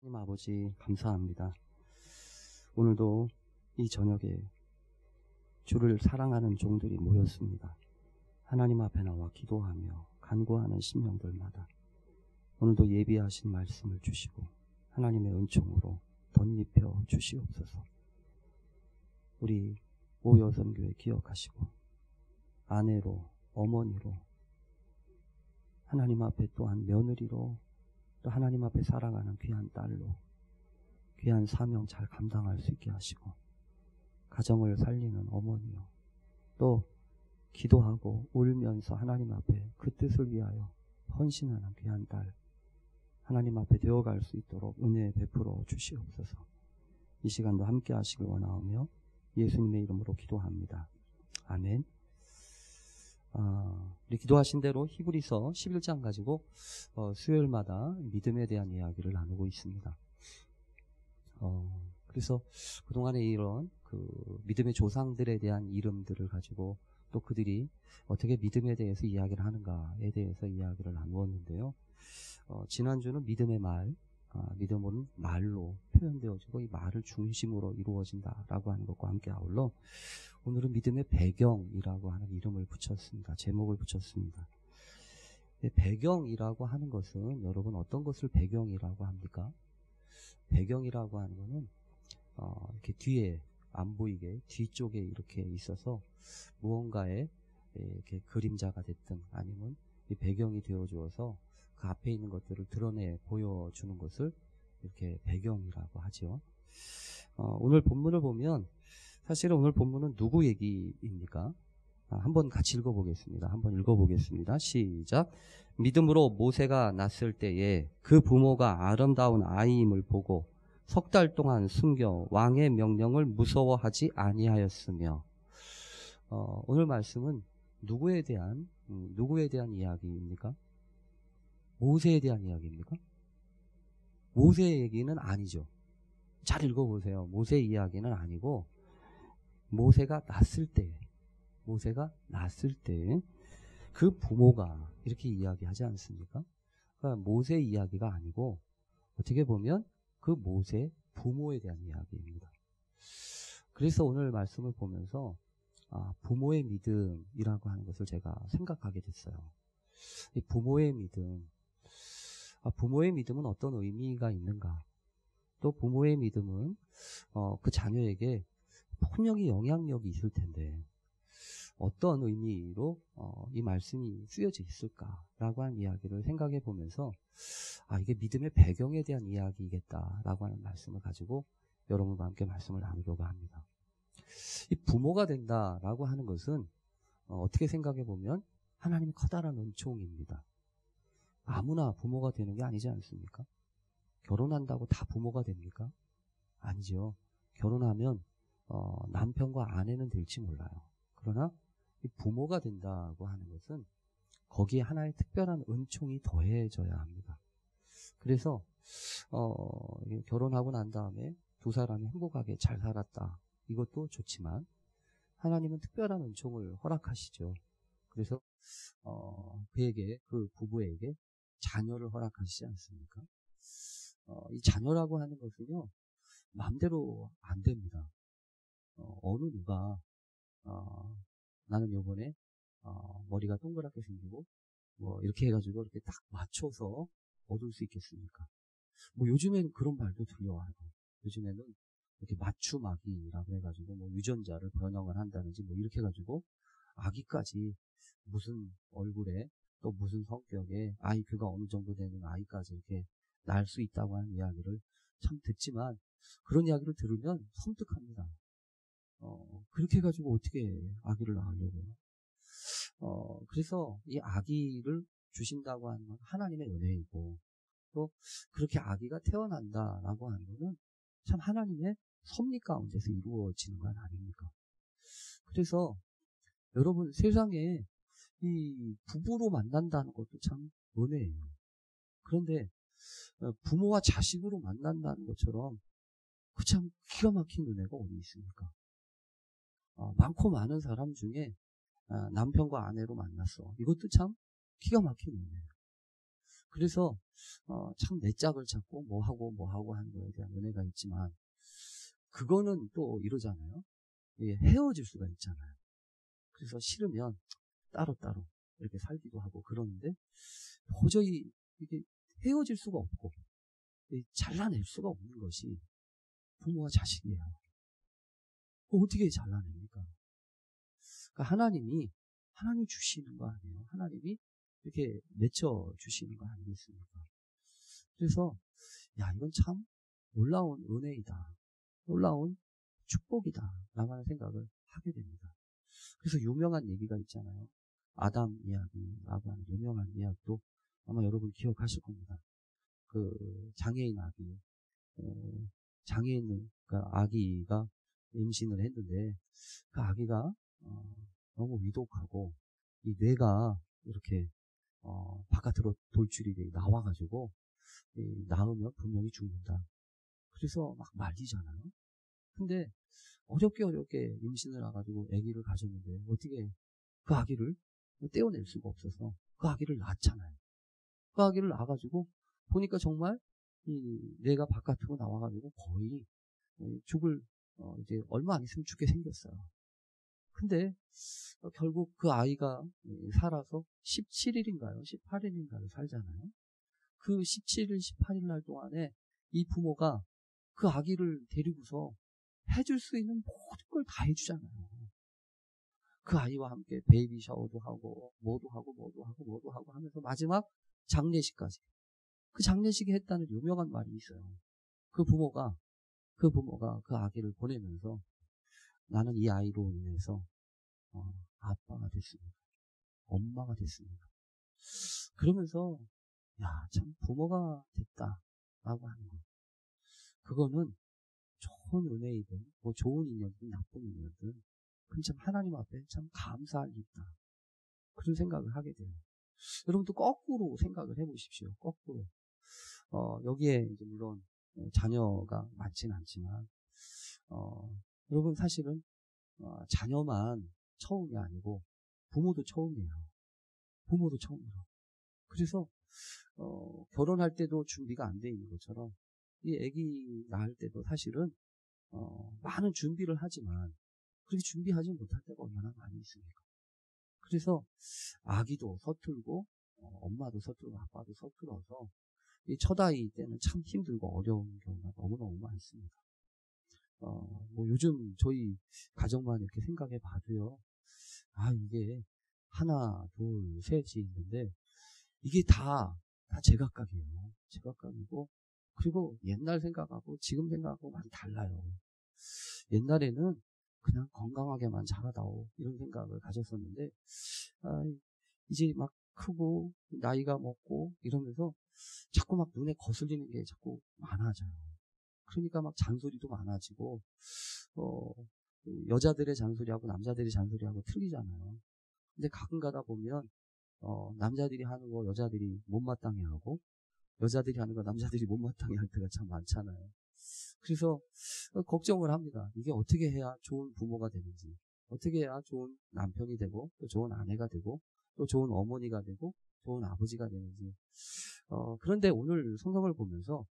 하나님 아버지 감사합니다. 오늘도 이 저녁에 주를 사랑하는 종들이 모였습니다. 하나님 앞에 나와 기도하며 간구하는 심령들마다 오늘도 예비하신 말씀을 주시고 하나님의 은총으로 덧입혀 주시옵소서. 우리 오여선교회 기억하시고 아내로, 어머니로, 하나님 앞에 또한 며느리로, 또 하나님 앞에 살아가는 귀한 딸로 귀한 사명 잘 감당할 수 있게 하시고, 가정을 살리는 어머니요, 또 기도하고 울면서 하나님 앞에 그 뜻을 위하여 헌신하는 귀한 딸, 하나님 앞에 되어갈 수 있도록 은혜 베풀어 주시옵소서. 이 시간도 함께 하시길 원하오며 예수님의 이름으로 기도합니다. 아멘. 우리 기도하신 대로 히브리서 11장 가지고 수요일마다 믿음에 대한 이야기를 나누고 있습니다. 그래서 그동안에 이런 믿음의 조상들에 대한 이름들을 가지고 또 그들이 어떻게 믿음에 대해서 이야기를 하는가에 대해서 이야기를 나누었는데요. 지난주는 믿음의 말, 믿음은 말로 표현되어지고 이 말을 중심으로 이루어진다라고 하는 것과 함께 아울러 오늘은 믿음의 배경이라고 하는 이름을 붙였습니다. 제목을 붙였습니다. 배경이라고 하는 것은 여러분 어떤 것을 배경이라고 합니까? 배경이라고 하는 것은 이렇게 뒤에 안 보이게 뒤쪽에 이렇게 있어서 무언가의 이렇게 그림자가 됐든 아니면 이 배경이 되어 주어서 그 앞에 있는 것들을 드러내 보여주는 것을 이렇게 배경이라고 하죠. 오늘 본문을 보면 사실은 오늘 본문은 누구 얘기입니까? 한번 같이 읽어보겠습니다. 한번 읽어보겠습니다. 시작. 믿음으로 모세가 났을 때에 그 부모가 아름다운 아이임을 보고 석 달 동안 숨겨 왕의 명령을 무서워하지 아니하였으며. 오늘 말씀은 누구에 대한 이야기입니까? 모세에 대한 이야기입니까? 모세의 얘기는 아니죠. 잘 읽어보세요. 모세 이야기는 아니고 모세가 났을 때 그 부모가 이렇게 이야기하지 않습니까? 그러니까 모세 이야기가 아니고 어떻게 보면 그 모세 부모에 대한 이야기입니다. 그래서 오늘 말씀을 보면서 부모의 믿음이라고 하는 것을 제가 생각하게 됐어요. 이 부모의 믿음은 어떤 의미가 있는가? 또 부모의 믿음은 그 자녀에게 분명히 영향력이 있을 텐데 어떤 의미로 이 말씀이 쓰여져 있을까라고 하는 이야기를 생각해 보면서 이게 믿음의 배경에 대한 이야기이겠다라고 하는 말씀을 가지고 여러분과 함께 말씀을 나누려고 합니다. 이 부모가 된다라고 하는 것은 어떻게 생각해 보면 하나님의 커다란 은총입니다. 아무나 부모가 되는 게 아니지 않습니까? 결혼한다고 다 부모가 됩니까? 아니죠. 결혼하면 남편과 아내는 될지 몰라요. 그러나 이 부모가 된다고 하는 것은 거기에 하나의 특별한 은총이 더해져야 합니다. 그래서 결혼하고 난 다음에 두 사람이 행복하게 잘 살았다. 이것도 좋지만 하나님은 특별한 은총을 허락하시죠. 그래서 그 부부에게 자녀를 허락하시지 않습니까? 이 자녀라고 하는 것은요, 마음대로 안 됩니다. 어느 누가 나는 요번에 머리가 동그랗게 생기고 뭐 이렇게 해가지고 이렇게 딱 맞춰서 얻을 수 있겠습니까? 뭐 요즘에는 그런 말도 들려와요. 요즘에는 이렇게 맞춤아기라고 해가지고 뭐 유전자를 변형을 한다든지 뭐 이렇게 해가지고 아기까지 무슨 얼굴에 또 무슨 성격에 IQ가 어느 정도 되는 아이까지 이렇게 낳을 수 있다고 하는 이야기를 참 듣지만 그런 이야기를 들으면 섬뜩합니다. 그렇게 해가지고 어떻게 아기를 낳으려고요? 그래서 이 아기를 주신다고 하는 건 하나님의 은혜이고 또 그렇게 아기가 태어난다라고 하는 것은 참 하나님의 섭리 가운데서 이루어지는 건 아닙니까? 그래서 여러분 세상에 이 부부로 만난다는 것도 참 은혜예요. 그런데 부모와 자식으로 만난다는 것처럼 그 참 기가 막힌 은혜가 어디 있습니까? 많고 많은 사람 중에 남편과 아내로 만났어. 이것도 참 기가 막힌 은혜예요. 그래서 참 내 짝을 찾고 뭐 하고 하는 거에 대한 은혜가 있지만 그거는 또 이러잖아요. 헤어질 수가 있잖아요. 그래서 싫으면 따로따로 이렇게 살기도 하고 그러는데 도저히 이게 헤어질 수가 없고 잘라낼 수가 없는 것이 부모와 자식이에요. 어떻게 잘라냅니까? 그러니까 하나님이 주시는 거 아니에요. 하나님이 이렇게 맺혀 주시는 거 아니겠습니까? 그래서 이건 참 놀라운 은혜이다. 놀라운 축복이다. 라는 생각을 하게 됩니다. 그래서 유명한 얘기가 있잖아요. 아담 이야기라고 하는 유명한 이야기도 아마 여러분 기억하실 겁니다. 그 장애인 아기, 그러니까 아기가 임신을 했는데 그 아기가 너무 위독하고 이 뇌가 이렇게 바깥으로 돌출이 돼 나와가지고 낳으면 분명히 죽는다. 그래서 막 말리잖아요. 근데 어렵게 임신을 해가지고 아기를 가졌는데 어떻게 그 아기를 떼어낼 수가 없어서 그 아기를 낳잖아요. 그 아기를 낳아가지고 보니까 정말 이 뇌가 바깥으로 나와가지고 거의 죽을 이제 얼마 안 있으면 죽게 생겼어요. 근데 결국 그 아이가 살아서 17일인가요? 18일인가요? 살잖아요. 그 17일, 18일 날 동안에 이 부모가 그 아기를 데리고서 해줄 수 있는 모든 걸 다 해주잖아요. 그 아이와 함께 베이비 샤워도 하고 뭐도 하고 하면서 마지막 장례식까지. 그 장례식에 했다는 유명한 말이 있어요. 그 부모가 그 아기를 보내면서 나는 이 아이로 인해서 아빠가 됐습니다. 엄마가 됐습니다. 그러면서 참 부모가 됐다라고 하는 거. 그거는 좋은 은혜이든 뭐 좋은 인연이든 나쁜 인연이든 그건 참 하나님 앞에 참 감사할 일 있다. 그런 생각을 하게 돼요. 여러분도 거꾸로 생각을 해보십시오. 거꾸로. 여기에 이제 물론 자녀가 많지는 않지만 여러분 사실은 자녀만 처음이 아니고 부모도 처음이에요. 부모도 처음이에요. 그래서 결혼할 때도 준비가 안 돼 있는 것처럼 이 아기 낳을 때도 사실은 많은 준비를 하지만 그렇게 준비하지 못할 때가 얼마나 많이 있습니까? 그래서 아기도 서툴고 엄마도 서툴고 아빠도 서툴어서 이 첫 아이 때는 참 힘들고 어려운 경우가 너무너무 많습니다. 뭐 요즘 저희 가정만 이렇게 생각해 봐도요. 이게 하나, 둘, 셋이 있는데 이게 다 제각각이에요. 제각각이고 그리고 옛날 생각하고 지금 생각하고 많이 달라요. 옛날에는 그냥 건강하게만 자라다오 이런 생각을 가졌었는데 이제 막 크고 나이가 먹고 이러면서 자꾸 막 눈에 거슬리는 게 자꾸 많아져요. 그러니까 막 잔소리도 많아지고 여자들의 잔소리하고 남자들의 잔소리하고 틀리잖아요. 근데 가끔 가다 보면 남자들이 하는 거 여자들이 못마땅해 하고 여자들이 하는 거 남자들이 못마땅해 할 때가 참 많잖아요. 그래서 걱정을 합니다. 이게 어떻게 해야 좋은 부모가 되는지, 어떻게 해야 좋은 남편이 되고 또 좋은 아내가 되고 또 좋은 어머니가 되고 좋은 아버지가 되는지. 그런데 오늘 성경을 보면서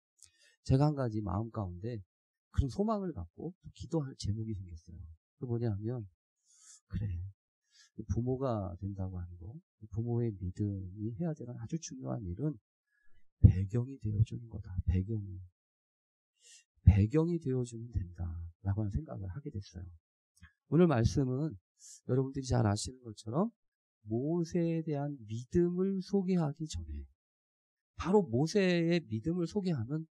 제가 한 가지 마음 가운데 그런 소망을 갖고 또 기도할 제목이 생겼어요. 그게 뭐냐면 그래 부모가 된다고 하는 거, 부모의 믿음이 해야 되는 아주 중요한 일은 배경이 되어주는 거다. 배경이 되어주면 된다라고 하는 생각을 하게 됐어요. 오늘 말씀은 여러분들이 잘 아시는 것처럼 모세에 대한 믿음을 소개하기 전에 바로 모세의 믿음을 소개하면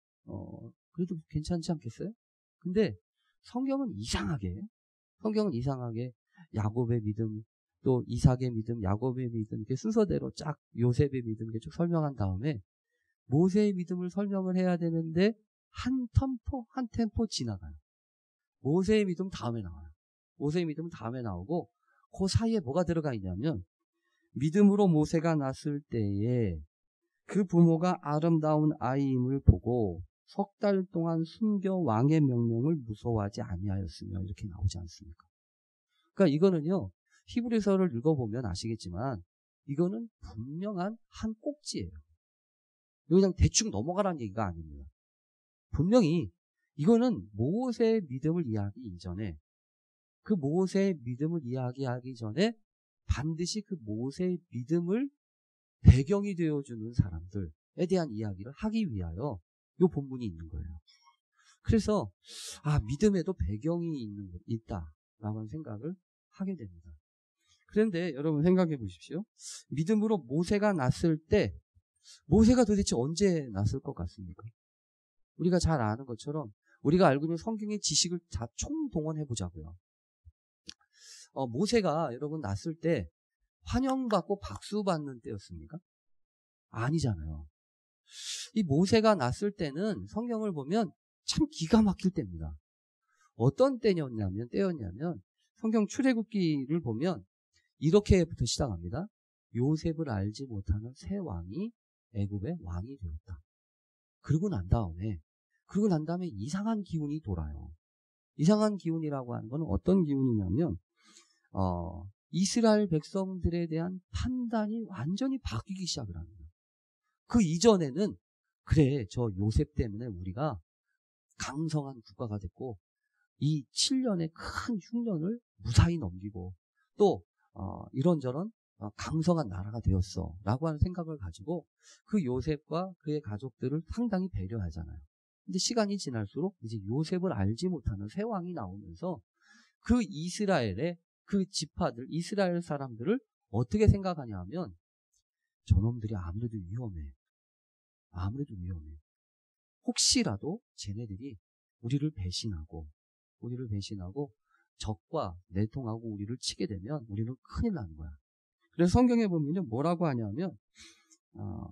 그래도 괜찮지 않겠어요? 근데 성경은 이상하게 야곱의 믿음, 또 이삭의 믿음, 야곱의 믿음 이렇게 순서대로 쫙 요셉의 믿음 이렇게 쭉 설명한 다음에 모세의 믿음을 설명을 해야 되는데 한 템포 지나가요. 모세의 믿음 다음에 나와요. 모세의 믿음은 다음에 나오고 그 사이에 뭐가 들어가 있냐면 믿음으로 모세가 낳았을 때에 그 부모가 아름다운 아이임을 보고 석 달 동안 숨겨 왕의 명령을 무서워하지 아니하였으며 이렇게 나오지 않습니까? 그러니까 이거는요. 히브리서를 읽어보면 아시겠지만 이거는 분명한 한 꼭지예요. 이거 그냥 대충 넘어가라는 얘기가 아닙니다. 분명히 이거는 모세의 믿음을 이해하기 이전에, 그 모세의 믿음을 이야기하기 전에 반드시 그 모세의 믿음을 배경이 되어주는 사람들에 대한 이야기를 하기 위하여 이 본문이 있는 거예요. 그래서 믿음에도 배경이 있다라고 하는 생각을 하게 됩니다. 그런데 여러분 생각해 보십시오. 믿음으로 모세가 났을 때, 모세가 도대체 언제 났을 것 같습니까? 우리가 잘 아는 것처럼 우리가 알고 있는 성경의 지식을 다 총동원해 보자고요. 모세가 여러분 났을 때 환영받고 박수 받는 때였습니까? 아니잖아요. 이 모세가 났을 때는 성경을 보면 참 기가 막힐 때입니다. 어떤 때였냐면 성경 출애굽기를 보면 이렇게부터 시작합니다. 요셉을 알지 못하는 새 왕이 애굽의 왕이 되었다. 그러고 난 다음에 이상한 기운이 돌아요. 이상한 기운이라고 하는 건 어떤 기운이냐면 이스라엘 백성들에 대한 판단이 완전히 바뀌기 시작을 합니다. 그 이전에는 그래, 저 요셉 때문에 우리가 강성한 국가가 됐고 이 7년의 큰 흉년을 무사히 넘기고 또 이런저런 강성한 나라가 되었어 라고 하는 생각을 가지고 그 요셉과 그의 가족들을 상당히 배려하잖아요. 근데 시간이 지날수록 이제 요셉을 알지 못하는 새 왕이 나오면서 그 이스라엘의 그 지파들, 이스라엘 사람들을 어떻게 생각하냐 하면 저놈들이 아무래도 위험해. 혹시라도 쟤네들이 우리를 배신하고 적과 내통하고 우리를 치게 되면 우리는 큰일 나는 거야. 그래서 성경에 보면 뭐라고 하냐면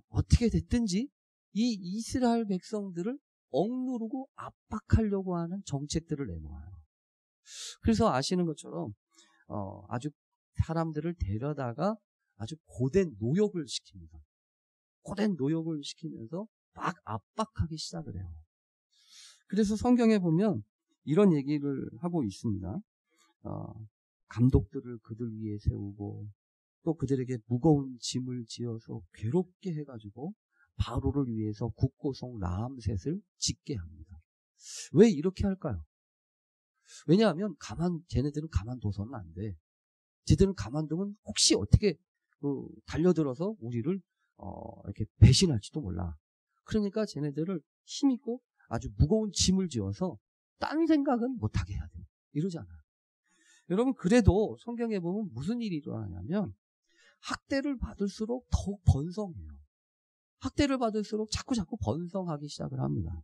어떻게 됐든지 이 이스라엘 백성들을 억누르고 압박하려고 하는 정책들을 내놓아요. 그래서 아시는 것처럼 아주 사람들을 데려다가 아주 고된 노역을 시킵니다. 고된 노역을 시키면서 막 압박하기 시작을 해요. 그래서 성경에 보면 이런 얘기를 하고 있습니다. 감독들을 그들 위에 세우고 또 그들에게 무거운 짐을 지어서 괴롭게 해가지고 바로를 위해서 국고성 라암셋을 짓게 합니다. 왜 이렇게 할까요? 왜냐하면 쟤네들은 가만둬서는 안 돼. 쟤들은 가만두면 혹시 어떻게 달려들어서 우리를 이렇게 배신할지도 몰라. 그러니까 쟤네들을 힘있고 아주 무거운 짐을 지어서 딴 생각은 못하게 해야 돼. 이러잖아요. 여러분 그래도 성경에 보면 무슨 일이 일어나냐면 학대를 받을수록 더욱 번성해요. 학대를 받을수록 자꾸 번성하기 시작을 합니다.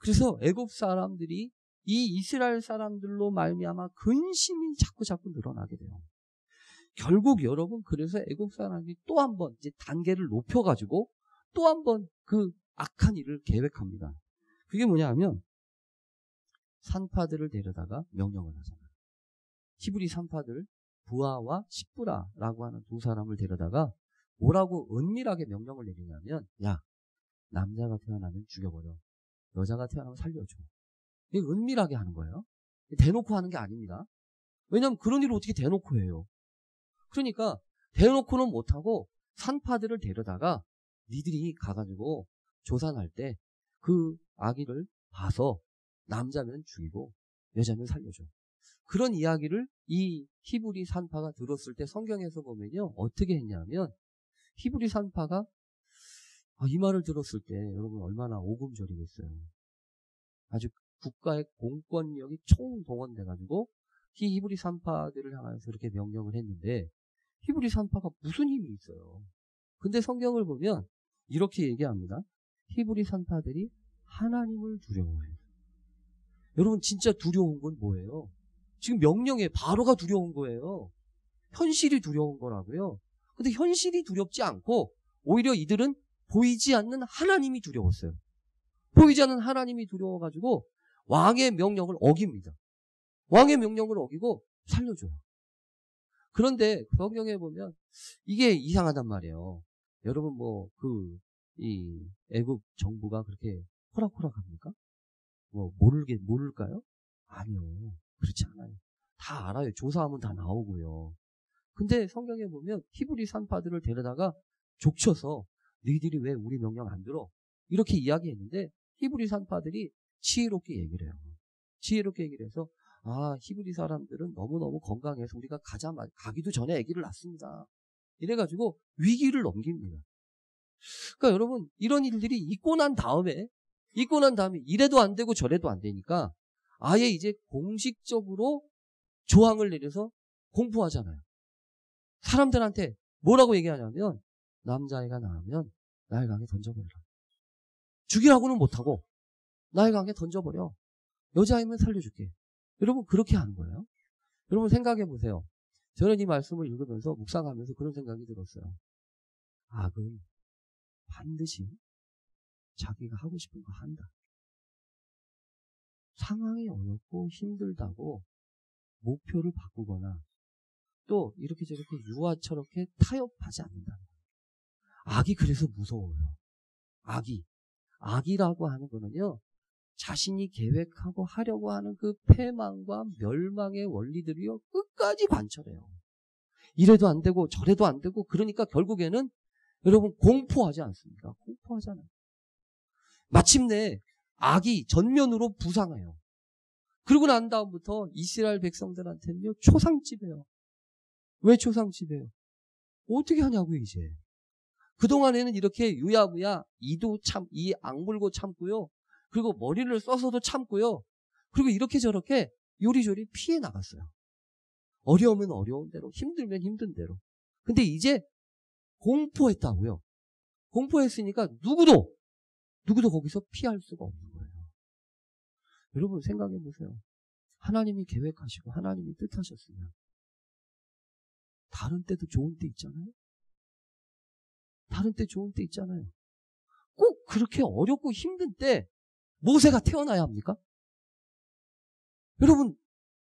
그래서 애굽 사람들이 이 이스라엘 사람들로 말미암아 근심이 자꾸 늘어나게 돼요. 결국 여러분 그래서 애굽 사람이 또 한 번 이제 단계를 높여가지고 또 한 번 그 악한 일을 계획합니다. 그게 뭐냐 하면 산파들을 데려다가 명령을 하잖아요. 히브리 산파들 부하와 십부라라고 하는 두 사람을 데려다가 뭐라고 은밀하게 명령을 내리냐면 야, 남자가 태어나면 죽여버려. 여자가 태어나면 살려줘. 이게 은밀하게 하는 거예요. 대놓고 하는 게 아닙니다. 왜냐하면 그런 일을 어떻게 대놓고 해요. 그러니까 대놓고는 못하고 산파들을 데려다가 니들이 가가지고 조산할 때 그 아기를 봐서 남자면 죽이고 여자면 살려줘. 그런 이야기를 이 히브리 산파가 들었을 때 성경에서 보면요 어떻게 했냐면 히브리 산파가 이 말을 들었을 때 여러분 얼마나 오금절이겠어요. 아주 국가의 공권력이 총동원돼가지고 이 히브리 산파들을 향해서 이렇게 명령을 했는데 히브리 산파가 무슨 힘이 있어요. 근데 성경을 보면 이렇게 얘기합니다. 히브리 산파들이 하나님을 두려워해요. 여러분 진짜 두려운 건 뭐예요? 지금 명령에 바로가 두려운 거예요. 현실이 두려운 거라고요. 근데 현실이 두렵지 않고 오히려 이들은 보이지 않는 하나님이 두려웠어요. 보이지 않는 하나님이 두려워가지고 왕의 명령을 어깁니다. 왕의 명령을 어기고 살려줘요. 그런데 성경에 보면 이게 이상하단 말이에요. 여러분 이 애굽 정부가 그렇게 호락호락합니까? 모를까요? 아니요. 그렇지 않아요. 다 알아요. 조사하면 다 나오고요. 근데 성경에 보면 히브리 산파들을 데려다가 족쳐서 너희들이 왜 우리 명령 안 들어? 이렇게 이야기했는데 히브리 산파들이 지혜롭게 얘기를 해요. 지혜롭게 얘기를 해서 히브리 사람들은 너무너무 건강해서 우리가 가기도 전에 아기를 낳습니다. 이래가지고 위기를 넘깁니다. 그러니까 여러분 이런 일들이 있고 난 다음에 이래도 안 되고 저래도 안 되니까 아예 이제 공식적으로 조항을 내려서 공포하잖아요. 사람들한테 뭐라고 얘기하냐면 남자애가 낳으면 나일강에 던져버려라. 죽이라고는 못하고 나일강에 던져버려. 여자아이면 살려줄게. 여러분 그렇게 하는 거예요. 여러분 생각해 보세요. 저는 이 말씀을 읽으면서 묵상하면서 그런 생각이 들었어요. 악은 반드시 자기가 하고 싶은 거 한다. 상황이 어렵고 힘들다고 목표를 바꾸거나 또 이렇게 저렇게 유아처럼 타협하지 않는다. 악이 그래서 무서워요. 악이라고 하는 거는요. 자신이 계획하고 하려고 하는 그 패망과 멸망의 원리들이요. 끝까지 관철해요. 이래도 안 되고 저래도 안 되고 그러니까 결국에는 여러분 공포하지 않습니까? 공포하잖아요. 마침내 악이 전면으로 부상해요. 그러고 난 다음부터 이스라엘 백성들한테는요. 초상집이에요. 왜 초상집이에요? 어떻게 하냐고요 이제. 그동안에는 이렇게 유야무야 이 악물고 참고요. 그리고 머리를 써서도 참고요. 그리고 이렇게 저렇게 요리조리 피해 나갔어요. 어려우면 어려운 대로, 힘들면 힘든 대로. 근데 이제 공포했다고요. 공포했으니까 누구도 거기서 피할 수가 없는 거예요. 여러분 생각해 보세요. 하나님이 계획하시고 하나님이 뜻하셨으면 다른 때도 좋은 때 있잖아요. 다른 때 좋은 때 있잖아요. 꼭 그렇게 어렵고 힘든 때 모세가 태어나야 합니까? 여러분,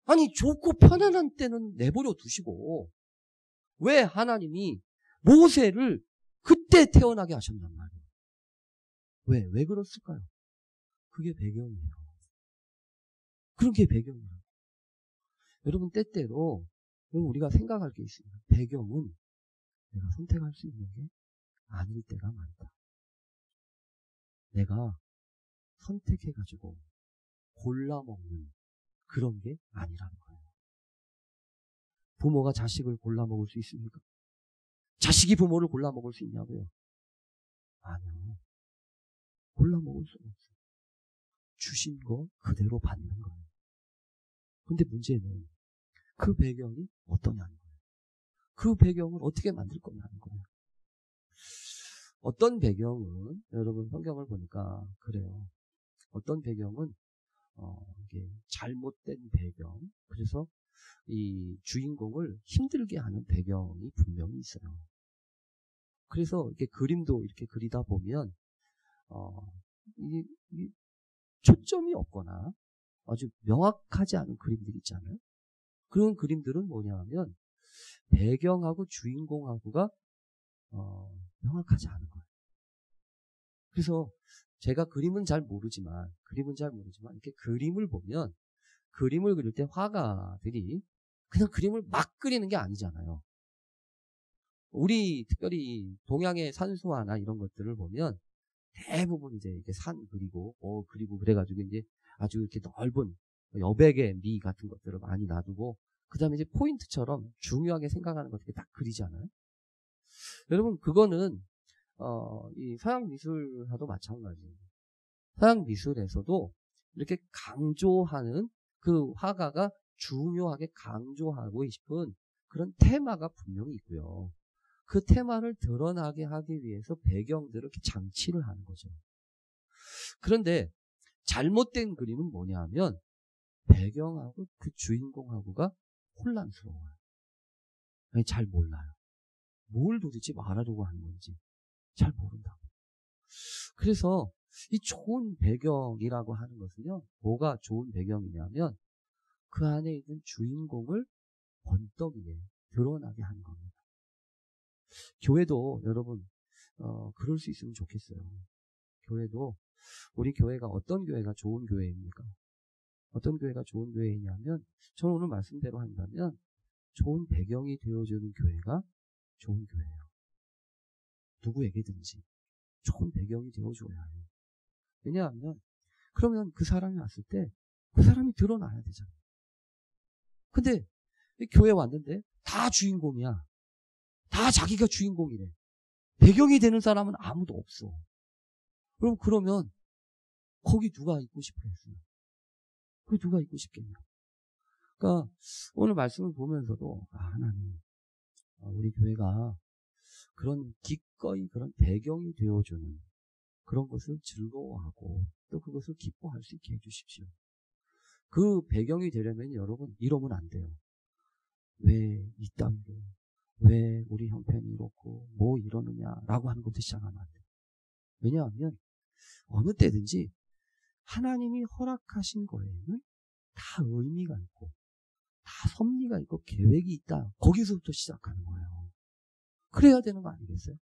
아니 좋고 편안한 때는 내버려 두시고 왜 하나님이 모세를 그때 태어나게 하셨단 말이에요? 왜 그랬을까요? 그게 배경이에요. 그런 게 배경이에요. 여러분 때때로 우리가 생각할 게 있습니다. 배경은 내가 선택할 수 있는 게 아닐 때가 많다. 내가 선택해가지고 골라먹는 그런 게 아니라는 거예요. 부모가 자식을 골라먹을 수 있습니까? 자식이 부모를 골라먹을 수 있냐고요? 아니요. 골라먹을 수 없어요. 주신 거 그대로 받는 거예요. 근데 문제는 그 배경이 어떠냐는 거예요. 그 배경을 어떻게 만들 거냐는 거예요. 어떤 배경은 여러분 성경을 보니까 그래요. 어떤 배경은 이게 잘못된 배경. 그래서 이 주인공을 힘들게 하는 배경이 분명히 있어요. 그래서 이렇게 그림도 이렇게 그리다 보면 이게 초점이 없거나 아주 명확하지 않은 그림들이 있잖아요. 그런 그림들은 뭐냐 하면 배경하고 주인공하고가 명확하지 않은 거예요. 그래서 제가 그림은 잘 모르지만 이렇게 그림을 보면 그림을 그릴 때 화가들이 그냥 그림을 막 그리는 게 아니잖아요. 우리 특별히 동양의 산수화나 이런 것들을 보면 대부분 이제 이렇게 산 그리고 그래가지고 이제 아주 이렇게 넓은 여백의 미 같은 것들을 많이 놔두고 그 다음에 이제 포인트처럼 중요하게 생각하는 것들을 딱 그리잖아요. 여러분 그거는 이 서양 미술하도 마찬가지예요. 서양 미술에서도 이렇게 강조하는 그 화가가 중요하게 강조하고 싶은 그런 테마가 분명히 있고요. 그 테마를 드러나게 하기 위해서 배경들을 이렇게 장치를 하는 거죠. 그런데 잘못된 그림은 뭐냐 하면 배경하고 그 주인공하고가 혼란스러워요. 아니, 잘 몰라요. 뭘 도대체 말하려고 하는 건지 잘 모른다고. 그래서 이 좋은 배경이라고 하는 것은요. 뭐가 좋은 배경이냐면 그 안에 있는 주인공을 번떡이게 드러나게 하는 겁니다. 교회도 여러분 그럴 수 있으면 좋겠어요. 교회도 우리 교회가 어떤 교회가 좋은 교회입니까? 어떤 교회가 좋은 교회이냐면 저는 오늘 말씀대로 한다면 좋은 배경이 되어주는 교회가 좋은 교회예요. 누구에게든지 좋은 배경이 되어줘야 해요. 왜냐하면 그러면 그 사람이 왔을 때 그 사람이 드러나야 되잖아요. 근데 교회 왔는데 다 주인공이야. 다 자기가 주인공이래. 배경이 되는 사람은 아무도 없어. 그러면 거기 누가 있고 싶어 했어요? 거기 누가 있고 싶겠냐? 그러니까 오늘 말씀을 보면서도 하나님, 우리 교회가 그런 기꺼이 그런 배경이 되어주는 그런 것을 즐거워하고 또 그것을 기뻐할 수 있게 해주십시오. 그 배경이 되려면 여러분 이러면 안 돼요. 왜 이따위로, 왜 우리 형편이 이렇고 뭐 이러느냐라고 하는 것도 시작하면 안 돼요. 왜냐하면 어느 때든지 하나님이 허락하신 거에는 다 의미가 있고 다 섭리가 있고 계획이 있다. 거기서부터 시작하는 거예요. 그래야 되는 거 아니겠어요?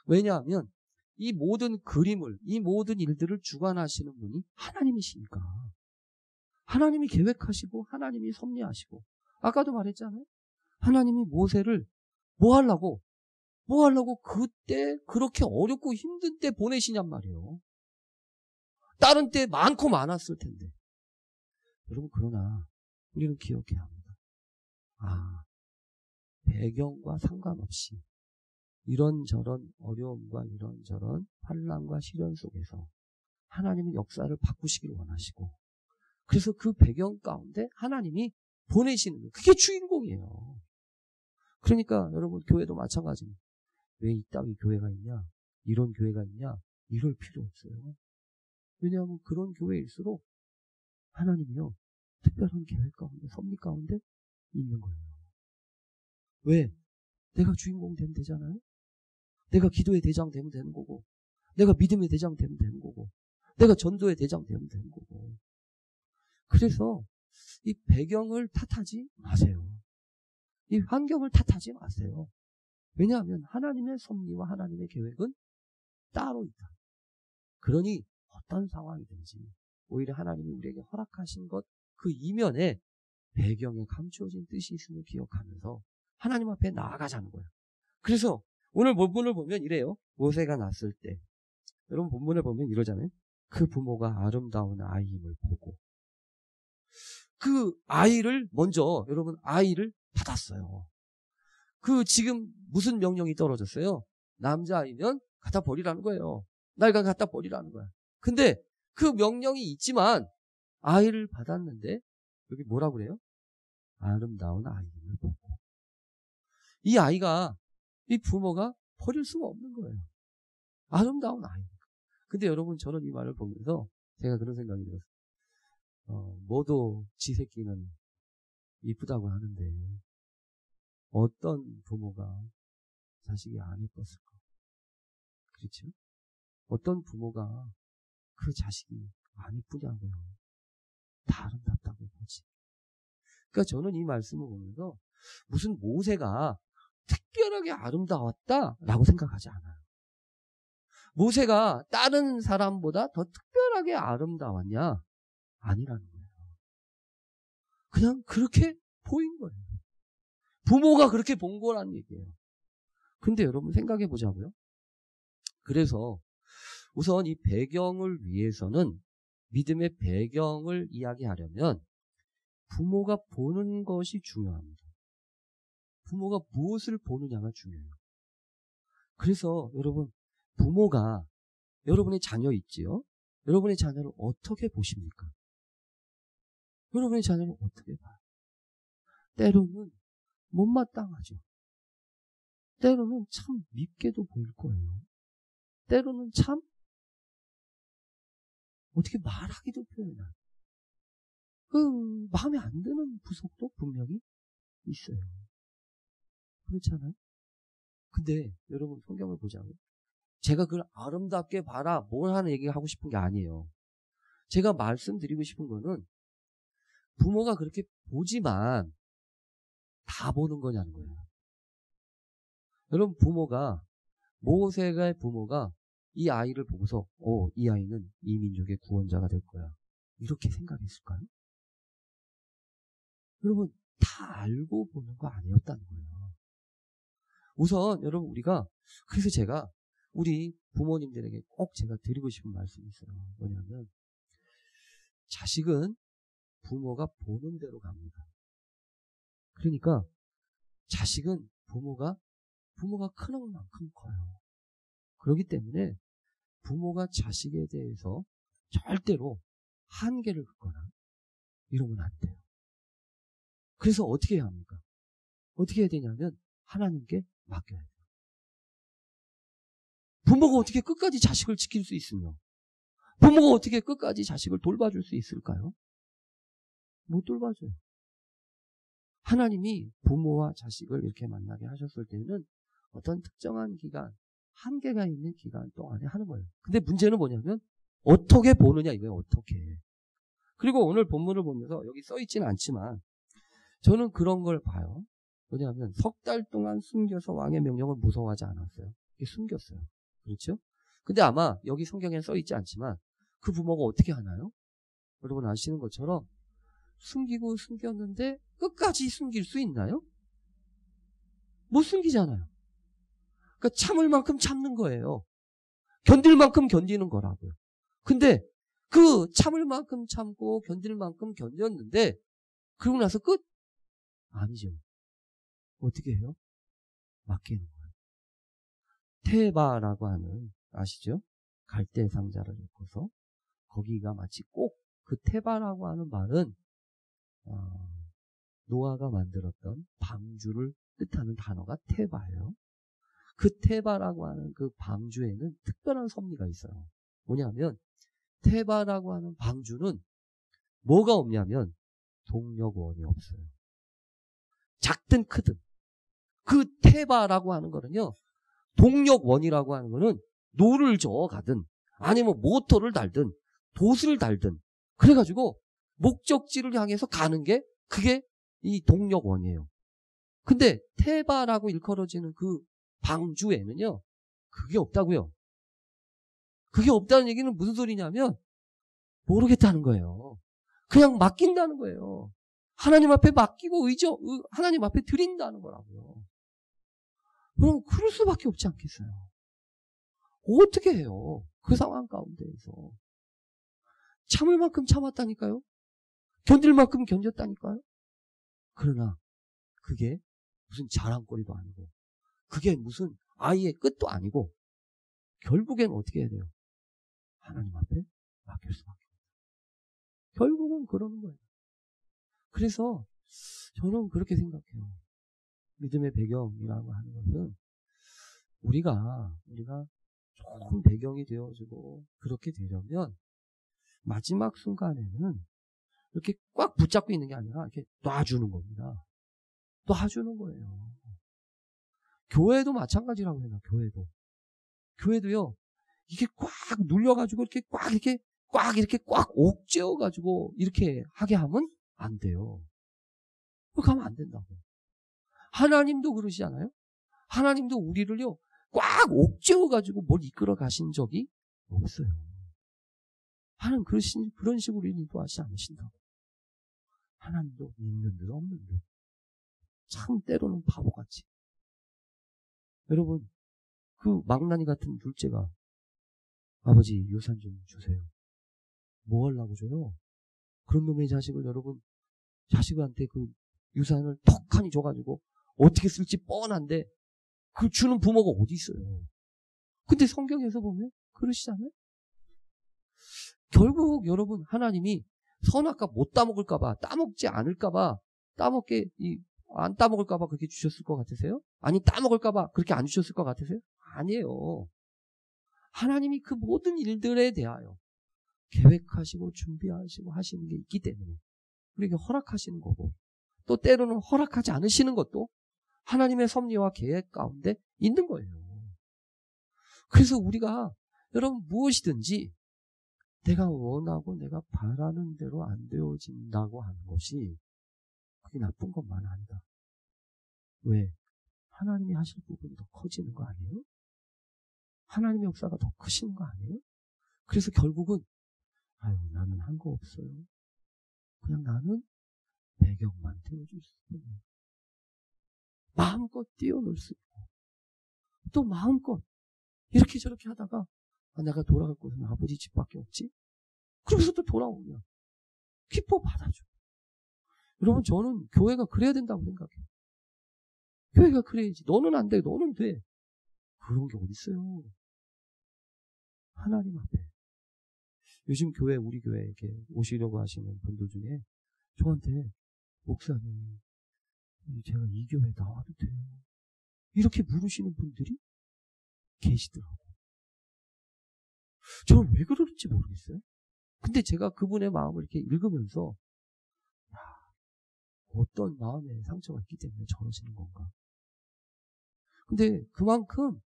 왜냐하면 이 모든 그림을, 이 모든 일들을 주관하시는 분이 하나님이시니까. 하나님이 계획하시고 하나님이 섭리하시고, 아까도 말했잖아요. 하나님이 모세를 뭐 하려고 그때 그렇게 어렵고 힘든 때 보내시냔 말이에요. 다른 때 많고 많았을 텐데. 여러분, 그러나 우리는 기억해야 합니다. 배경과 상관없이 이런저런 어려움과 이런저런 환난과 시련 속에서 하나님은 역사를 바꾸시길 원하시고, 그래서 그 배경 가운데 하나님이 보내시는 거예요. 그게 주인공이에요. 그러니까 여러분, 교회도 마찬가지입니다. 왜 이따위 교회가 있냐, 이런 교회가 있냐, 이럴 필요 없어요. 왜냐하면 그런 교회일수록 하나님이요, 특별한 계획 가운데, 섭리 가운데 있는 거예요. 왜? 내가 주인공 되면 되잖아요. 내가 기도의 대장 되면 되는 거고, 내가 믿음의 대장 되면 되는 거고, 내가 전도의 대장 되면 되는 거고. 그래서 이 배경을 탓하지 마세요. 이 환경을 탓하지 마세요. 왜냐하면 하나님의 섭리와 하나님의 계획은 따로 있다. 그러니 어떤 상황이든지 오히려 하나님이 우리에게 허락하신 것 그 이면에 배경에 감추어진 뜻이 있음을 기억하면서 하나님 앞에 나아가자는 거예요. 그래서 오늘 본문을 보면 이래요. 모세가 낳았을 때, 여러분 본문을 보면 이러잖아요. 그 부모가 아름다운 아이임을 보고 그 아이를 먼저, 여러분, 아이를 받았어요. 그 지금 무슨 명령이 떨어졌어요? 남자아이면 갖다 버리라는 거예요. 낡아 갖다 버리라는 거야. 근데 그 명령이 있지만 아이를 받았는데 여기 뭐라고 그래요? 아름다운 아이임을 보고. 이 아이가, 이 부모가 버릴 수가 없는 거예요. 아름다운 아이. 근데 여러분, 저는 이 말을 보면서 제가 그런 생각이 들었어요. 뭐도 지 새끼는 이쁘다고 하는데 어떤 부모가 자식이 안 이뻤을까? 그렇죠? 어떤 부모가 그 자식이 안 이쁘냐고요. 다 아름답다고 보지. 그러니까 저는 이 말씀을 보면서 무슨 모세가 특별하게 아름다웠다라고 생각하지 않아요. 모세가 다른 사람보다 더 특별하게 아름다웠냐? 아니라는 거예요. 그냥 그렇게 보인 거예요. 부모가 그렇게 본 거라는 얘기예요. 근데 여러분 생각해 보자고요. 그래서 우선 이 배경을 위해서는, 믿음의 배경을 이야기하려면 부모가 보는 것이 중요합니다. 부모가 무엇을 보느냐가 중요해요. 그래서 여러분, 부모가 여러분의 자녀 있지요? 여러분의 자녀를 어떻게 보십니까? 여러분의 자녀를 어떻게 봐요? 때로는 못마땅하죠. 때로는 참 밉게도 보일 거예요. 때로는 참 어떻게 말하기도 표현해요. 마음에 안 드는 부속도 분명히 있어요. 그렇잖아요? 근데 여러분, 성경을 보자고요. 제가 그걸 아름답게 봐라, 뭘 하는 얘기가 하고 싶은 게 아니에요. 제가 말씀드리고 싶은 거는 부모가 그렇게 보지만 다 보는 거냐는 거예요. 여러분, 모세의 부모가 이 아이를 보고서 이 아이는 이 민족의 구원자가 될 거야, 이렇게 생각했을까요? 여러분, 다 알고 보는 거 아니었다는 거예요. 우선 여러분, 그래서 제가 우리 부모님들에게 꼭 제가 드리고 싶은 말씀이 있어요. 뭐냐면 자식은 부모가 보는 대로 갑니다. 그러니까 자식은 부모가 크는 만큼 커요. 그렇기 때문에 부모가 자식에 대해서 절대로 한계를 긋거나 이러면 안 돼요. 그래서 어떻게 해야 합니까? 어떻게 해야 되냐면 하나님께 맡겨야 돼요. 부모가 어떻게 끝까지 자식을 지킬 수 있으며 부모가 어떻게 끝까지 자식을 돌봐줄 수 있을까요? 못 돌봐줘요. 하나님이 부모와 자식을 이렇게 만나게 하셨을 때는 어떤 특정한 기간, 한계가 있는 기간 동안에 하는 거예요. 근데 문제는 뭐냐면 어떻게 보느냐 이거예요. 어떻게. 그리고 오늘 본문을 보면서 여기 써있지는 않지만 저는 그런 걸 봐요. 뭐냐면 석 달 동안 숨겨서 왕의 명령을 무서워하지 않았어요. 이게 숨겼어요. 그렇죠? 근데 아마 여기 성경에 써있지 않지만 그 부모가 어떻게 하나요? 여러분 아시는 것처럼 숨기고 숨겼는데 끝까지 숨길 수 있나요? 못 숨기잖아요. 그러니까 참을 만큼 참는 거예요. 견딜 만큼 견디는 거라고요. 근데 그 참을 만큼 참고 견딜 만큼 견뎠는데 그러고 나서 끝? 아니죠. 어떻게 해요? 맡기는 거예요. 테바라고 하는 아시죠? 갈대 상자를 놓고서 거기가 마치 꼭 그 테바라고 하는 말은 노아가 만들었던 방주를 뜻하는 단어가 테바예요. 그 테바라고 하는 그 방주에는 특별한 섭리가 있어요. 뭐냐면 테바라고 하는 방주는 뭐가 없냐면 동력원이 없어요. 작든 크든 그 테바라고 하는 거는요. 동력원이라고 하는 거는 노를 저어 가든 아니면 모터를 달든 돛을 달든 그래가지고 목적지를 향해서 가는 게 그게 이 동력원이에요. 근데 테바라고 일컬어지는 그 방주에는요. 그게 없다고요. 그게 없다는 얘기는 무슨 소리냐면 모르겠다는 거예요. 그냥 맡긴다는 거예요. 하나님 앞에 맡기고 하나님 앞에 드린다는 거라고요. 그럼 그럴 수밖에 없지 않겠어요. 어떻게 해요? 그 상황 가운데에서. 참을 만큼 참았다니까요. 견딜 만큼 견뎠다니까요. 그러나 그게 무슨 자랑거리도 아니고 그게 무슨 아이의 끝도 아니고 결국엔 어떻게 해야 돼요? 하나님 앞에 맡길 수밖에 없어요. 결국은 그러는 거예요. 그래서 저는 그렇게 생각해요. 믿음의 배경이라고 하는 것은 우리가 좋은 배경이 되어주고 그렇게 되려면 마지막 순간에는 이렇게 꽉 붙잡고 있는 게 아니라 이렇게 놔주는 겁니다. 놔주는 거예요. 교회도 마찬가지라고 해요. 교회도요. 이게 꽉 눌려가지고 이렇게 꽉 옥죄어가지고 이렇게 하게 하면 안 돼요. 그렇게 하면 안 된다고. 하나님도 그러시잖아요. 하나님도 우리를요 꽉 옥죄어가지고 뭘 이끌어 가신 적이 없어요. 하나님 그런 식으로 인도하지 않으신다고. 하나님도 있는 듯 없는 듯. 참 때로는 바보같이. 여러분 그 망나니 같은 둘째가 아버지 유산 좀 주세요. 뭐 하려고 줘요? 그런 놈의 자식을 여러분 자식한테 그 유산을 턱하니 줘가지고 어떻게 쓸지 뻔한데 그 주는 부모가 어디 있어요? 근데 성경에서 보면 그러시잖아요. 결국 여러분 하나님이 선악과 못 따먹을까봐 따먹지 않을까봐 안 따먹을까봐 그렇게 주셨을 것 같으세요? 아니 따먹을까봐 그렇게 안 주셨을 것 같으세요? 아니에요. 하나님이 그 모든 일들에 대하여 계획하시고 준비하시고 하시는 게 있기 때문에 우리에게 허락하시는 거고 또 때로는 허락하지 않으시는 것도 하나님의 섭리와 계획 가운데 있는 거예요. 그래서 우리가 여러분 무엇이든지 내가 원하고 내가 바라는 대로 안 되어진다고 하는 것이 그게 나쁜 것만 아니다. 왜? 하나님이 하실 부분이 더 커지는 거 아니에요? 하나님의 역사가 더 크시는 거 아니에요? 그래서 결국은 나는 한 거 없어요. 그냥 나는 배경만 태워줄 수 있어요. 마음껏 뛰어놀 수 있고 또 마음껏 이렇게 저렇게 하다가 내가 돌아갈 곳은 아버지 집밖에 없지? 그러면서 또 돌아오면 기뻐 받아줘. 여러분, 저는 교회가 그래야 된다고 생각해요. 교회가 그래야지. 너는 안 돼. 너는 돼. 그런 게 어딨어요. 하나님 앞에. 요즘 교회, 우리 교회에 이렇게 오시려고 하시는 분들 중에 저한테, 목사님, 제가 이 교회 나와도 돼요? 이렇게 물으시는 분들이 계시더라고요. 저는 왜 그러는지 모르겠어요. 근데 제가 그분의 마음을 이렇게 읽으면서, 어떤 마음에 상처가 있기 때문에 저러시는 건가. 근데 그만큼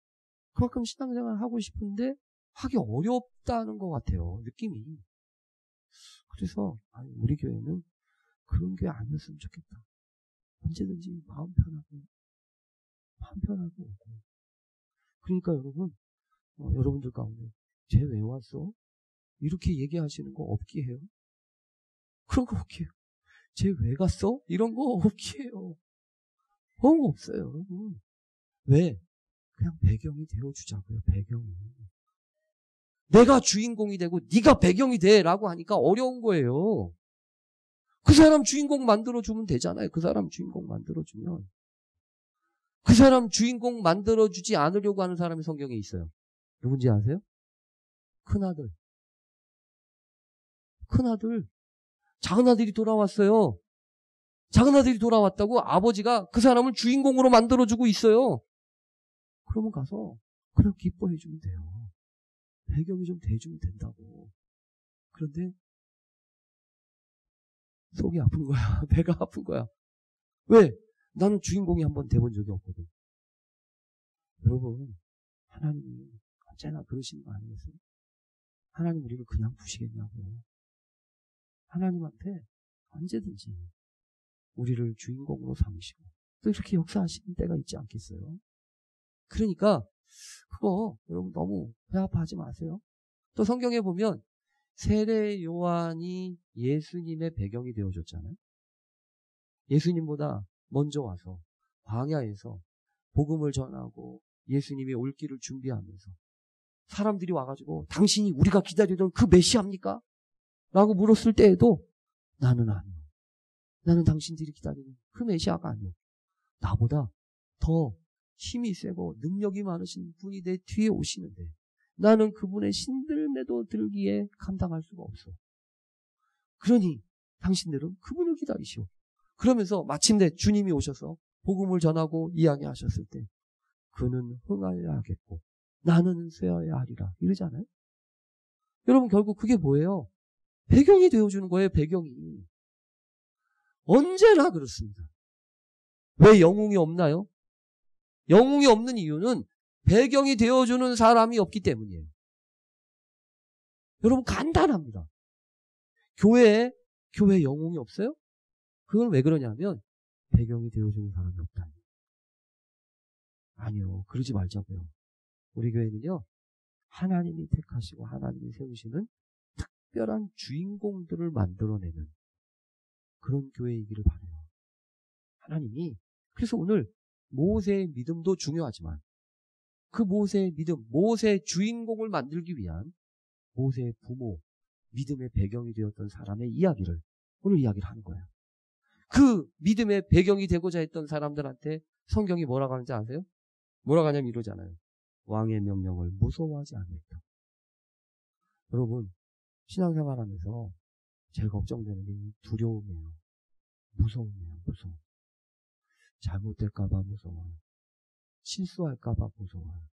신앙생활을 하고 싶은데 하기 어렵다는 것 같아요. 느낌이. 그래서 우리 교회는 그런 교회 아니었으면 좋겠다. 언제든지 마음 편하게 오고. 그러니까 여러분, 여러분들 가운데 쟤 왜 왔어? 이렇게 얘기하시는 거 없게 해요. 그런 거 없게 해요. 쟤 왜 갔어? 이런 거 없게 해요. 그런 거 없어요, 여러분. 왜? 그냥 배경이 되어주자고요. 배경이. 내가 주인공이 되고 네가 배경이 돼라고 하니까 어려운 거예요. 그 사람 주인공 만들어주면 되잖아요. 그 사람 주인공 만들어주면. 그 사람 주인공 만들어주지 않으려고 하는 사람이 성경에 있어요. 누군지 아세요? 큰아들. 큰아들. 작은아들이 돌아왔어요. 작은아들이 돌아왔다고 아버지가 그 사람을 주인공으로 만들어주고 있어요. 그러면 가서 그냥 기뻐해주면 돼요. 배경이 좀 돼주면 된다고. 그런데 속이 아픈 거야. 배가 아픈 거야. 왜? 나는 주인공이 한번 돼본 적이 없거든. 여러분, 하나님이 언제나 그러시는 거 아니겠어요? 하나님 우리를 그냥 두시겠냐고. 하나님한테 언제든지 우리를 주인공으로 삼으시고 또 이렇게 역사하시는 때가 있지 않겠어요? 그러니까 그거 여러분 너무 배 아파하지 마세요. 또 성경에 보면 세례 요한이 예수님의 배경이 되어줬잖아요. 예수님보다 먼저 와서 광야에서 복음을 전하고 예수님이 올 길을 준비하면서 사람들이 와가지고 당신이 우리가 기다리던 그 메시아입니까? 라고 물었을 때에도 나는 아니요. 나는 당신들이 기다리는 그 메시아가 아니요. 나보다 더 힘이 세고 능력이 많으신 분이 내 뒤에 오시는데 나는 그분의 신들매도 들기에 감당할 수가 없어. 그러니 당신들은 그분을 기다리시오. 그러면서 마침내 주님이 오셔서 복음을 전하고 이야기하셨을 때 그는 흥하여야 하겠고 나는 쇠하여야 하리라 이러잖아요. 여러분 결국 그게 뭐예요? 배경이 되어주는 거예요. 배경이. 언제나 그렇습니다. 왜 영웅이 없나요? 영웅이 없는 이유는 배경이 되어주는 사람이 없기 때문이에요. 여러분 간단합니다. 교회에 영웅이 없어요? 그건 왜 그러냐면 배경이 되어주는 사람이 없다. 아니요. 그러지 말자고요. 우리 교회는요. 하나님이 택하시고 하나님이 세우시는 특별한 주인공들을 만들어내는 그런 교회이기를 바라요. 하나님이 그래서 오늘 모세의 믿음도 중요하지만 그 모세의 믿음, 모세의 주인공을 만들기 위한 모세의 부모, 믿음의 배경이 되었던 사람의 이야기를 오늘 이야기를 하는 거예요. 그 믿음의 배경이 되고자 했던 사람들한테 성경이 뭐라고 하는지 아세요? 뭐라고 하냐면 이러잖아요. 왕의 명령을 무서워하지 않았다. 여러분 신앙생활하면서 제일 걱정되는 게 두려움이에요. 무서움이에요. 무서움. 잘못될까봐 무서워요. 실수할까봐 무서워요.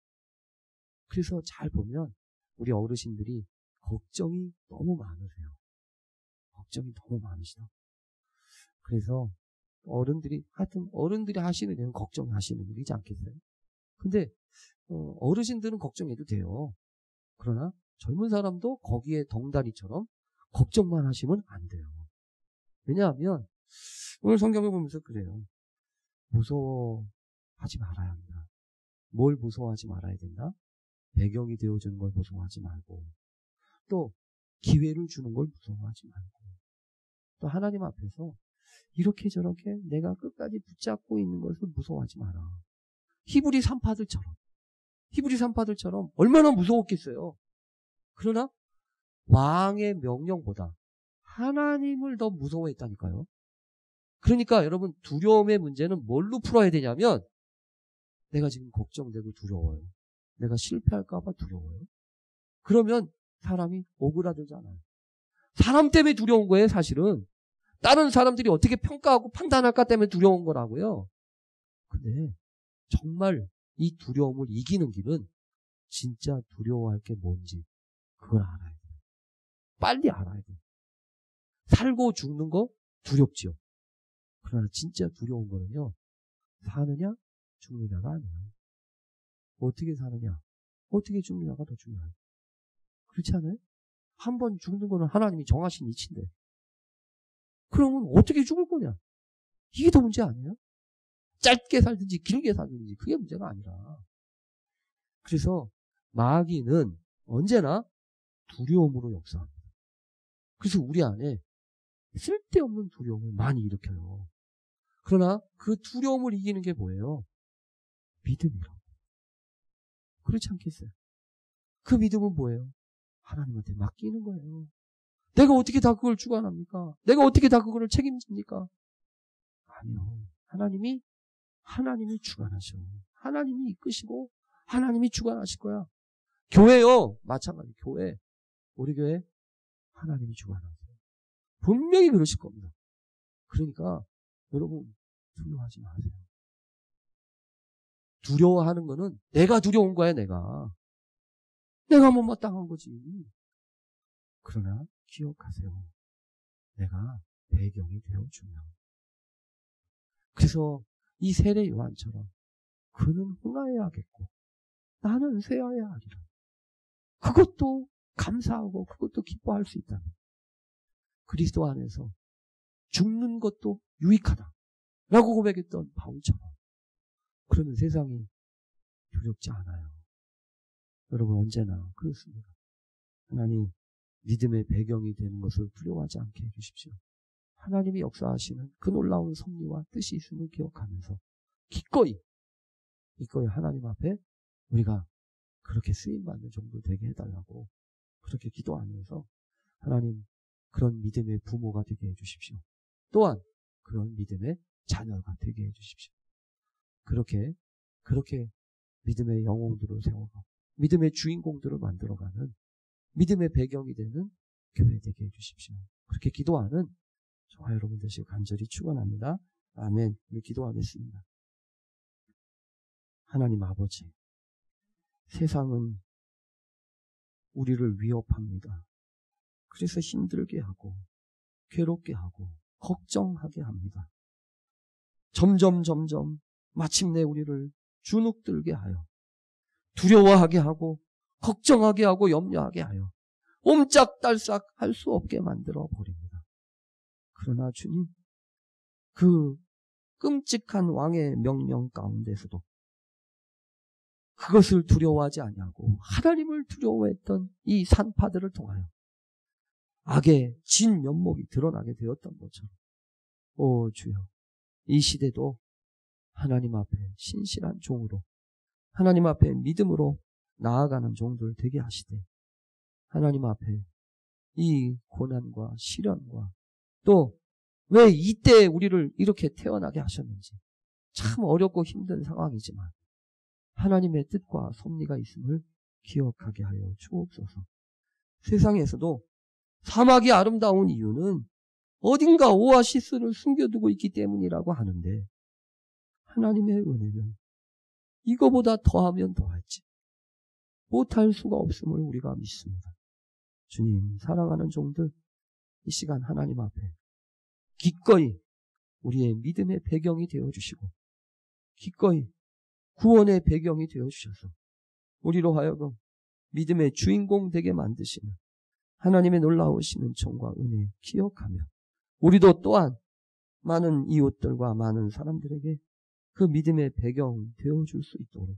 그래서 잘 보면 우리 어르신들이 걱정이 너무 많으세요. 걱정이 너무 많으시다. 그래서 어른들이 하시는 일은 걱정하시는 일이지 않겠어요? 근데 어르신들은 걱정해도 돼요. 그러나 젊은 사람도 거기에 덩다리처럼 걱정만 하시면 안 돼요. 왜냐하면 오늘 성경을 보면서 그래요. 무서워하지 말아야 한다. 뭘 무서워하지 말아야 된다? 배경이 되어주는 걸 무서워하지 말고 또 기회를 주는 걸 무서워하지 말고 또 하나님 앞에서 이렇게 저렇게 내가 끝까지 붙잡고 있는 것을 무서워하지 마라. 히브리 산파들처럼 히브리 산파들처럼 얼마나 무서웠겠어요. 그러나 왕의 명령보다 하나님을 더 무서워했다니까요. 그러니까 여러분, 두려움의 문제는 뭘로 풀어야 되냐면, 내가 지금 걱정되고 두려워요. 내가 실패할까 봐 두려워요. 그러면 사람이 오그라들잖아요. 사람 때문에 두려운 거예요, 사실은. 다른 사람들이 어떻게 평가하고 판단할까 때문에 두려운 거라고요. 근데 정말 이 두려움을 이기는 길은 진짜 두려워할 게 뭔지 그걸 알아야 돼요. 빨리 알아야 돼요. 살고 죽는 거 두렵지요. 그러나 진짜 두려운 거는요, 사느냐 죽느냐가 아니에요. 어떻게 사느냐, 어떻게 죽느냐가 더 중요해요. 그렇지 않아요? 한 번 죽는 거는 하나님이 정하신 이치인데, 그러면 어떻게 죽을 거냐? 이게 더 문제 아니에요? 짧게 살든지 길게 살든지 그게 문제가 아니라. 그래서 마귀는 언제나 두려움으로 역사합니다. 그래서 우리 안에 쓸데없는 두려움을 많이 일으켜요. 그러나 그 두려움을 이기는 게 뭐예요? 믿음이라고. 그렇지 않겠어요? 그 믿음은 뭐예요? 하나님한테 맡기는 거예요. 내가 어떻게 다 그걸 주관합니까? 내가 어떻게 다 그걸 책임집니까? 아니요. 하나님이 주관하셔. 하나님이 이끄시고 하나님이 주관하실 거야. 교회요, 마찬가지. 교회, 우리 교회 하나님이 주관하세요. 분명히 그러실 겁니다. 그러니까 여러분, 두려워하지 마세요. 두려워하는 거는 내가 두려운 거야. 내가 못마땅한 거지. 그러나 기억하세요. 내가 배경이 되어주면. 그래서 이 세례 요한처럼 그는 흥하여야겠고 나는 쇠하여야 하리라. 그것도 감사하고 그것도 기뻐할 수 있다. 그리스도 안에서 죽는 것도 유익하다 라고 고백했던 바울처럼. 그러면 세상이 두렵지 않아요. 여러분, 언제나 그렇습니다. 하나님, 믿음의 배경이 되는 것을 두려워하지 않게 해주십시오. 하나님이 역사하시는 그 놀라운 섭리와 뜻이 있음을 기억하면서 기꺼이 하나님 앞에 우리가 그렇게 쓰임받는 정도 되게 해달라고 그렇게 기도하면서, 하나님, 그런 믿음의 부모가 되게 해주십시오. 또한 그런 믿음의 자녀가 되게 해주십시오. 그렇게 믿음의 영웅들을 세워가고 믿음의 주인공들을 만들어가는 믿음의 배경이 되는 교회 되게 해주십시오. 그렇게 기도하는 저와 여러분 되시길 간절히 축원합니다. 아멘. 우리 기도하겠습니다. 하나님 아버지, 세상은 우리를 위협합니다. 그래서 힘들게 하고 괴롭게 하고 걱정하게 합니다. 점점 마침내 우리를 주눅들게 하여 두려워하게 하고 걱정하게 하고 염려하게 하여 옴짝달싹 할 수 없게 만들어 버립니다. 그러나 주님, 그 끔찍한 왕의 명령 가운데서도 그것을 두려워하지 아니하고 하나님을 두려워했던 이 산파들을 통하여 악의 진 면목이 드러나게 되었던 것처럼, 오 주여, 이 시대도 하나님 앞에 신실한 종으로, 하나님 앞에 믿음으로 나아가는 종들 되게 하시되, 하나님 앞에 이 고난과 시련과 또 왜 이때 우리를 이렇게 태어나게 하셨는지, 참 어렵고 힘든 상황이지만 하나님의 뜻과 섭리가 있음을 기억하게 하여 주옵소서. 세상에서도 사막이 아름다운 이유는 어딘가 오아시스를 숨겨두고 있기 때문이라고 하는데, 하나님의 은혜는 이거보다 더하면 더할지 못할 수가 없음을 우리가 믿습니다. 주님, 사랑하는 종들, 이 시간 하나님 앞에 기꺼이 우리의 믿음의 배경이 되어주시고 기꺼이 구원의 배경이 되어주셔서 우리로 하여금 믿음의 주인공 되게 만드시는 하나님의 놀라우시는 정과 은혜 기억하며, 우리도 또한 많은 이웃들과 많은 사람들에게 그 믿음의 배경 되어줄 수 있도록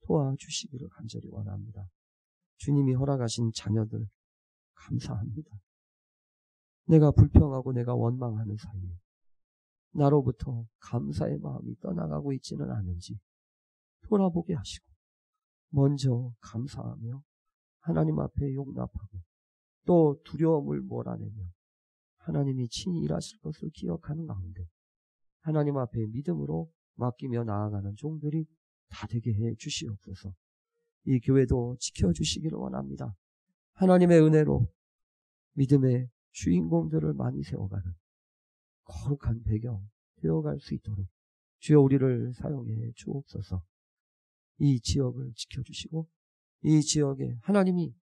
도와주시기를 간절히 원합니다. 주님이 허락하신 자녀들 감사합니다. 내가 불평하고 내가 원망하는 사이에 나로부터 감사의 마음이 떠나가고 있지는 않은지 돌아보게 하시고, 먼저 감사하며 하나님 앞에 용납하고 또 두려움을 몰아내며 하나님이 친히 일하실 것을 기억하는 가운데 하나님 앞에 믿음으로 맡기며 나아가는 종들이 다 되게 해 주시옵소서. 이 교회도 지켜주시기를 원합니다. 하나님의 은혜로 믿음의 주인공들을 많이 세워가는 거룩한 배경 되어갈 수 있도록 주여 우리를 사용해 주옵소서. 이 지역을 지켜주시고 이 지역에 하나님이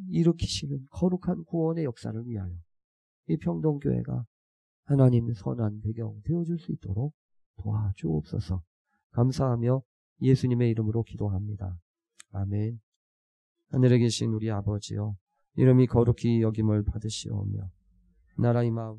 일으키시는 거룩한 구원의 역사를 위하여 이 평동교회가 하나님 선한 배경 되어줄 수 있도록 도와주옵소서. 감사하며 예수님의 이름으로 기도합니다. 아멘. 하늘에 계신 우리 아버지여, 이름이 거룩히 여김을 받으시오며 나라의 마음